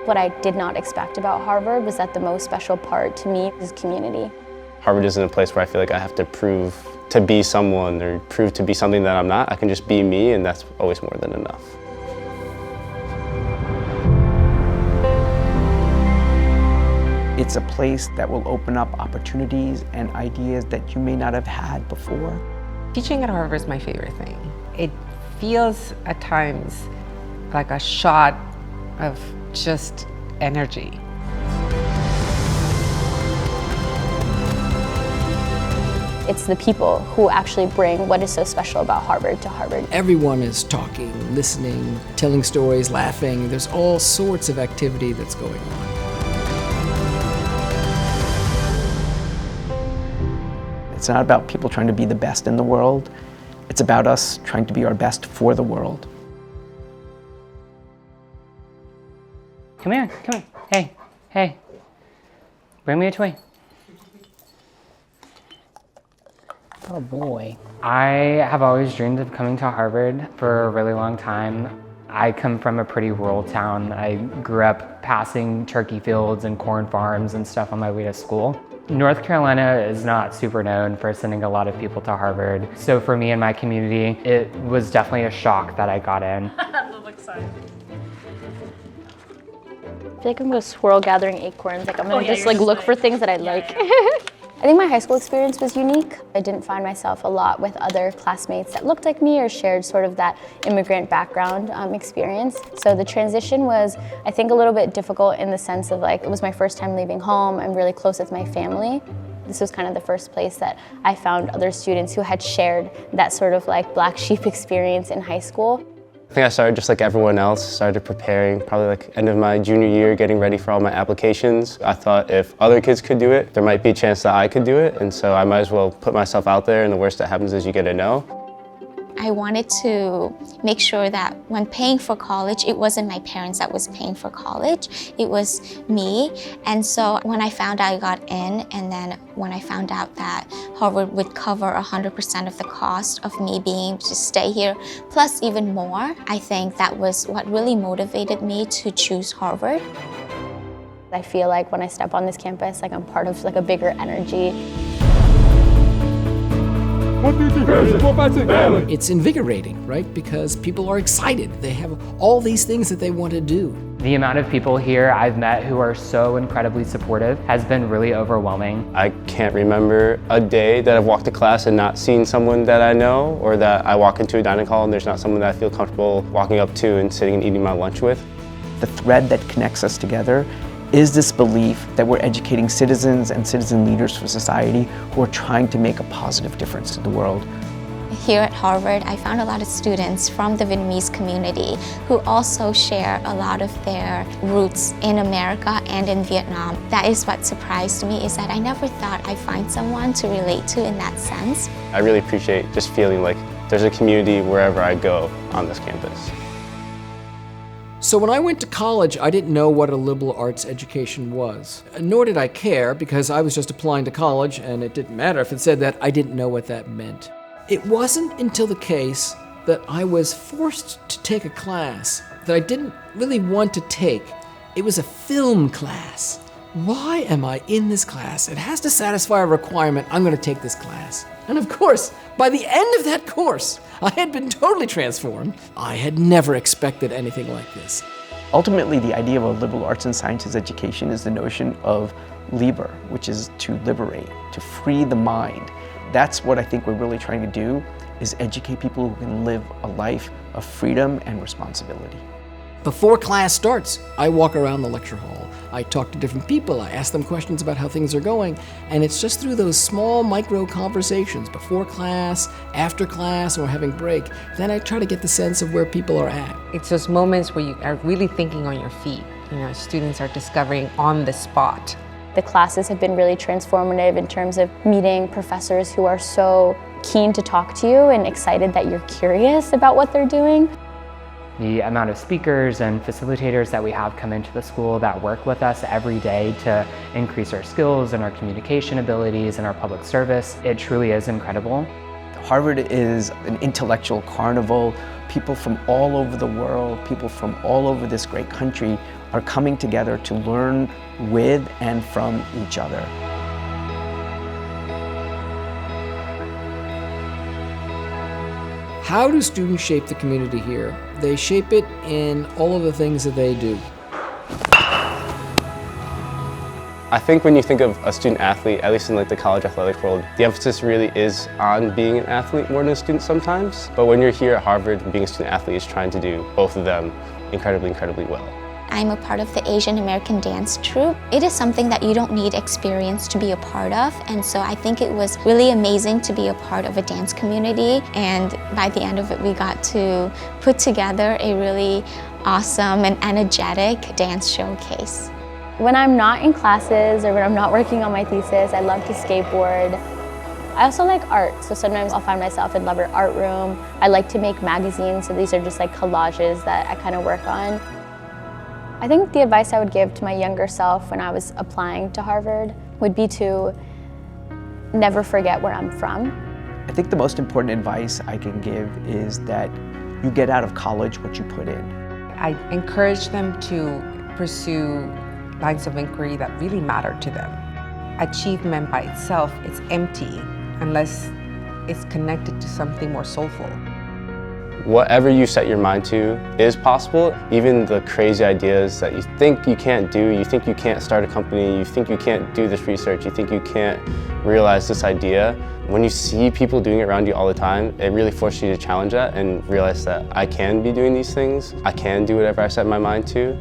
What I did not expect about Harvard was that the most special part to me is community. Harvard isn't a place where I feel like I have to prove to be someone or prove to be something that I'm not. I can just be me, and that's always more than enough. It's a place that will open up opportunities and ideas that you may not have had before. Teaching at Harvard is my favorite thing. It feels at times like a shot of just energy. It's the people who actually bring what is so special about Harvard to Harvard. Everyone is talking, listening, telling stories, laughing. There's all sorts of activity that's going on. It's not about people trying to be the best in the world. It's about us trying to be our best for the world. Come here, come here. Hey, bring me a toy. Oh boy. I have always dreamed of coming to Harvard for a really long time. I come from a pretty rural town. I grew up passing turkey fields and corn farms and stuff on my way to school. North Carolina is not super known for sending a lot of people to Harvard. So for me and my community, it was definitely a shock that I got in. I'm excited. I feel like I'm gonna squirrel gathering acorns. Like I'm gonna just look for things that I like. I think my high school experience was unique. I didn't find myself a lot with other classmates that looked like me or shared sort of that immigrant background experience. So the transition was, I think, a little bit difficult in the sense of like, it was my first time leaving home. I'm really close with my family. This was kind of the first place that I found other students who had shared that sort of like black sheep experience in high school. I think I started just like everyone else, started preparing probably like end of my junior year, getting ready for all my applications. I thought if other kids could do it, there might be a chance that I could do it, and so I might as well put myself out there, and the worst that happens is you get a no. I wanted to make sure that when paying for college, it wasn't my parents that was paying for college, it was me. And so when I found out I got in, and then when I found out that Harvard would cover 100% of the cost of me being able to stay here, plus even more, I think that was what really motivated me to choose Harvard. I feel like when I step on this campus, like I'm part of like a bigger energy. It's invigorating, right? Because people are excited. They have all these things that they want to do. The amount of people here I've met who are so incredibly supportive has been really overwhelming. I can't remember a day that I've walked to class and not seen someone that I know, or that I walk into a dining hall and there's not someone that I feel comfortable walking up to and sitting and eating my lunch with. The thread that connects us together is this belief that we're educating citizens and citizen leaders for society who are trying to make a positive difference to the world. Here at Harvard, I found a lot of students from the Vietnamese community who also share a lot of their roots in America and in Vietnam. That is what surprised me, is that I never thought I'd find someone to relate to in that sense. I really appreciate just feeling like there's a community wherever I go on this campus. So when I went to college, I didn't know what a liberal arts education was. Nor did I care, because I was just applying to college, and it didn't matter if it said that. I didn't know what that meant. It wasn't until the case that I was forced to take a class that I didn't really want to take. It was a film class. Why am I in this class? It has to satisfy a requirement. I'm going to take this class. And of course, by the end of that course, I had been totally transformed. I had never expected anything like this. Ultimately, the idea of a liberal arts and sciences education is the notion of liber, which is to liberate, to free the mind. That's what I think we're really trying to do, is educate people who can live a life of freedom and responsibility. Before class starts, I walk around the lecture hall. I talk to different people. I ask them questions about how things are going. And it's just through those small micro conversations before class, after class, or having break, then I try to get the sense of where people are at. It's those moments where you are really thinking on your feet. You know, students are discovering on the spot. The classes have been really transformative in terms of meeting professors who are so keen to talk to you and excited that you're curious about what they're doing. The amount of speakers and facilitators that we have come into the school that work with us every day to increase our skills and our communication abilities and our public service, it truly is incredible. Harvard is an intellectual carnival. People from all over the world, people from all over this great country are coming together to learn with and from each other. How do students shape the community here? They shape it in all of the things that they do. I think when you think of a student athlete, at least in like the college athletic world, the emphasis really is on being an athlete more than a student sometimes. But when you're here at Harvard, being a student athlete is trying to do both of them incredibly, incredibly well. I'm a part of the Asian American dance troupe. It is something that you don't need experience to be a part of, and so I think it was really amazing to be a part of a dance community, and by the end of it we got to put together a really awesome and energetic dance showcase. When I'm not in classes or when I'm not working on my thesis, I love to skateboard. I also like art, so sometimes I'll find myself in Lover Art Room. I like to make magazines, so these are just like collages that I kind of work on. I think the advice I would give to my younger self when I was applying to Harvard would be to never forget where I'm from. I think the most important advice I can give is that you get out of college what you put in. I encourage them to pursue lines of inquiry that really matter to them. Achievement by itself is empty unless it's connected to something more soulful. Whatever you set your mind to is possible. Even the crazy ideas that you think you can't do, you think you can't start a company, you think you can't do this research, you think you can't realize this idea. When you see people doing it around you all the time, it really forces you to challenge that and realize that I can be doing these things. I can do whatever I set my mind to.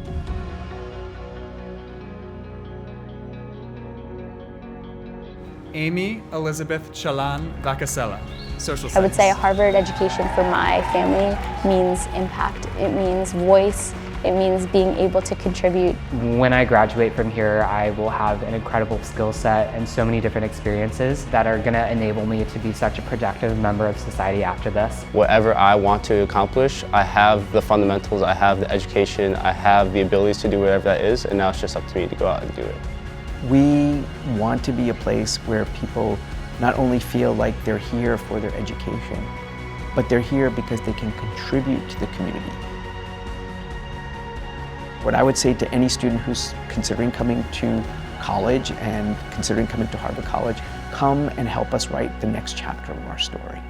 Amy Elizabeth Chalan Vacasella, social studies. I would say a Harvard education for my family means impact. It means voice. It means being able to contribute. When I graduate from here, I will have an incredible skill set and so many different experiences that are going to enable me to be such a productive member of society after this. Whatever I want to accomplish, I have the fundamentals, I have the education, I have the abilities to do whatever that is, and now it's just up to me to go out and do it. We want to be a place where people not only feel like they're here for their education, but they're here because they can contribute to the community. What I would say to any student who's considering coming to college and considering coming to Harvard College, come and help us write the next chapter of our story.